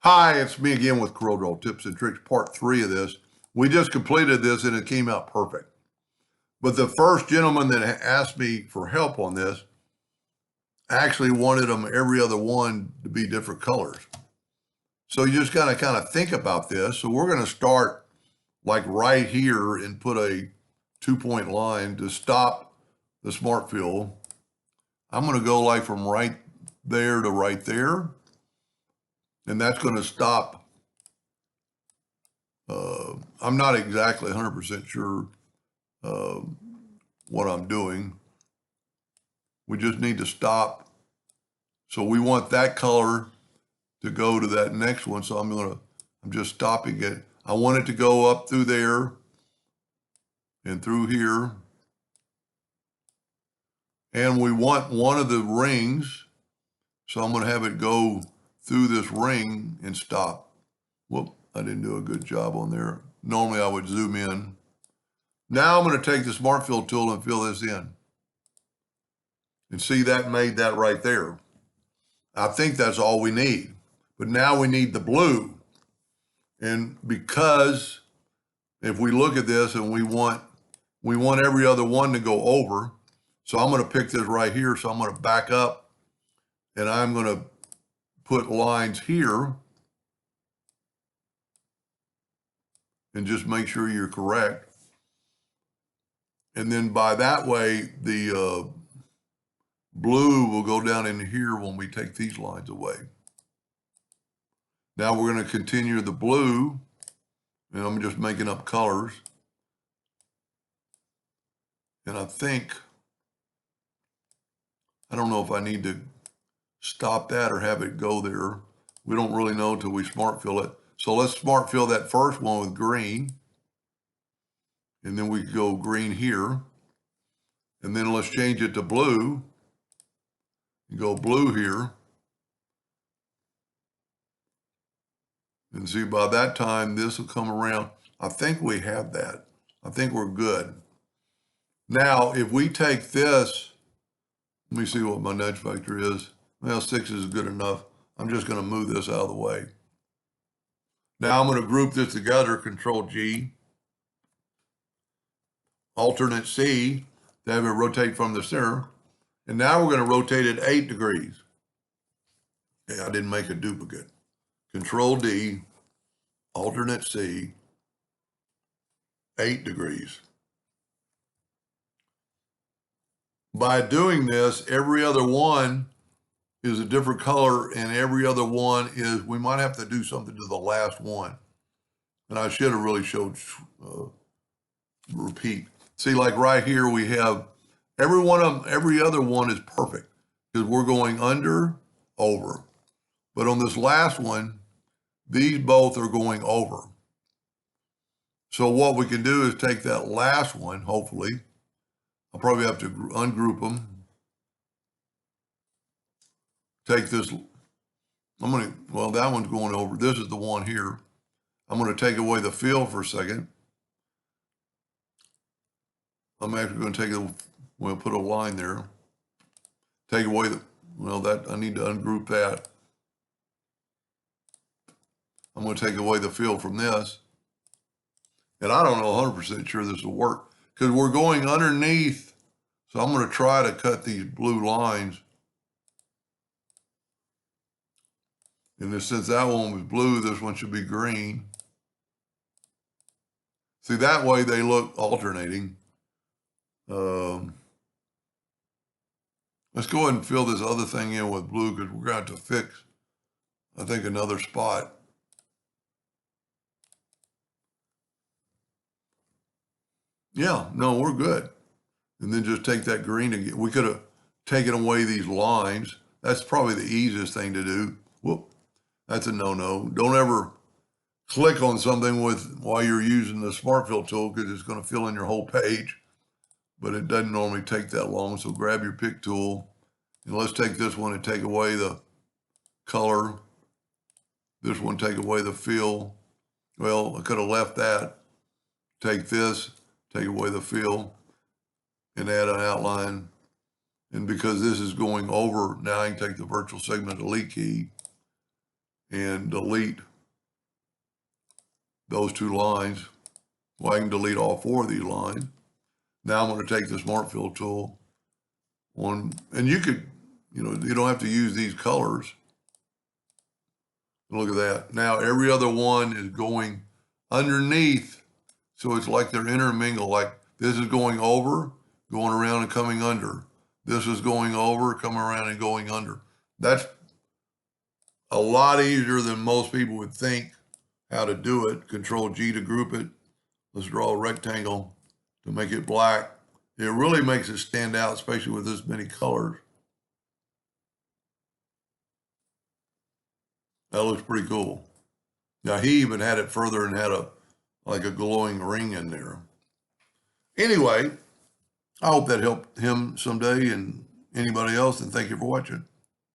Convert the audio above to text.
Hi, it's me again with Corel Tips and Tricks, part 3 of this. We just completed this and it came out perfect. But the first gentleman that asked me for help on this actually wanted them every other one to be different colors. So you just gotta kind of think about this. So we're gonna start like right here and put a 2-point line to stop the smart fill. I'm gonna go like from right there to right there. And that's gonna stop. I'm not exactly 100% sure what I'm doing. We just need to stop. So we want that color to go to that next one. So I'm just stopping it. I want it to go up through there and through here. And we want one of the rings. So I'm going to have it go through this ring and stop. Whoop, I didn't do a good job on there. Normally I would zoom in. Now I'm going to take the Smart Fill tool and fill this in. And see, that made that right there. I think that's all we need. But now we need the blue. And because if we look at this and we want every other one to go over, so I'm going to pick this right here. So I'm going to back up and I'm going to put lines here and just make sure you're correct. And then by that way, the blue will go down in here when we take these lines away. Now we're going to continue the blue, and I'm just making up colors. And I don't know if I need to stop that or have it go there. We don't really know until we smart fill it. So let's smart fill that first one with green. And then we go green here. And then let's change it to blue. And go blue here. And see, by that time, this will come around. I think we have that. I think we're good. Now, if we take this, let me see what my nudge factor is. Well, 6 is good enough. I'm just going to move this out of the way. Now I'm going to group this together, Control G, Alternate C, to have it rotate from the center. And now we're going to rotate it 8 degrees. Okay, I didn't make a duplicate. Control D, Alternate C, 8 degrees. By doing this, every other one is a different color, and every other one is, we might have to do something to the last one. And I should have really showed repeat. See, like right here, we have every other one is perfect because we're going under, over. But on this last one, these both are going over. So what we can do is take that last one, hopefully. I'll probably have to ungroup them. Take this, well, that one's going over. This is the one here. I'm going to take away the fill for a second. I'm actually going to take it, we'll put a line there. Take away I need to ungroup that. I'm going to take away the fill from this. And I don't know 100% sure this will work because we're going underneath. So I'm going to try to cut these blue lines. And since that one was blue, this one should be green. See, that way they look alternating. Let's go ahead and fill this other thing in with blue because we're going to have to fix, I think, another spot. Yeah, no, we're good. And then just take that green again. We could have taken away these lines. That's probably the easiest thing to do. Whoop, that's a no-no. Don't ever click on something while you're using the Smart Fill tool because it's going to fill in your whole page. But it doesn't normally take that long. So grab your pick tool and let's take this one and take away the color. This one, take away the fill. Well, I could have left that. Take this, take away the fill, and add an outline. And because this is going over, now I can take the virtual segment delete key and delete those two lines. Well, I can delete all four of these lines. Now I'm going to take the Smart Fill tool on, and you could, you don't have to use these colors. Look at that. Now every other one is going underneath. So it's like they're intermingled. Like this is going over, going around and coming under. This is going over, coming around and going under. That's a lot easier than most people would think how to do it. Control G to group it. Let's draw a rectangle to make it black. It really makes it stand out, especially with this many colors. That looks pretty cool. Now he even had it further and had like a glowing ring in there. Anyway, I hope that helped him someday and anybody else, and thank you for watching.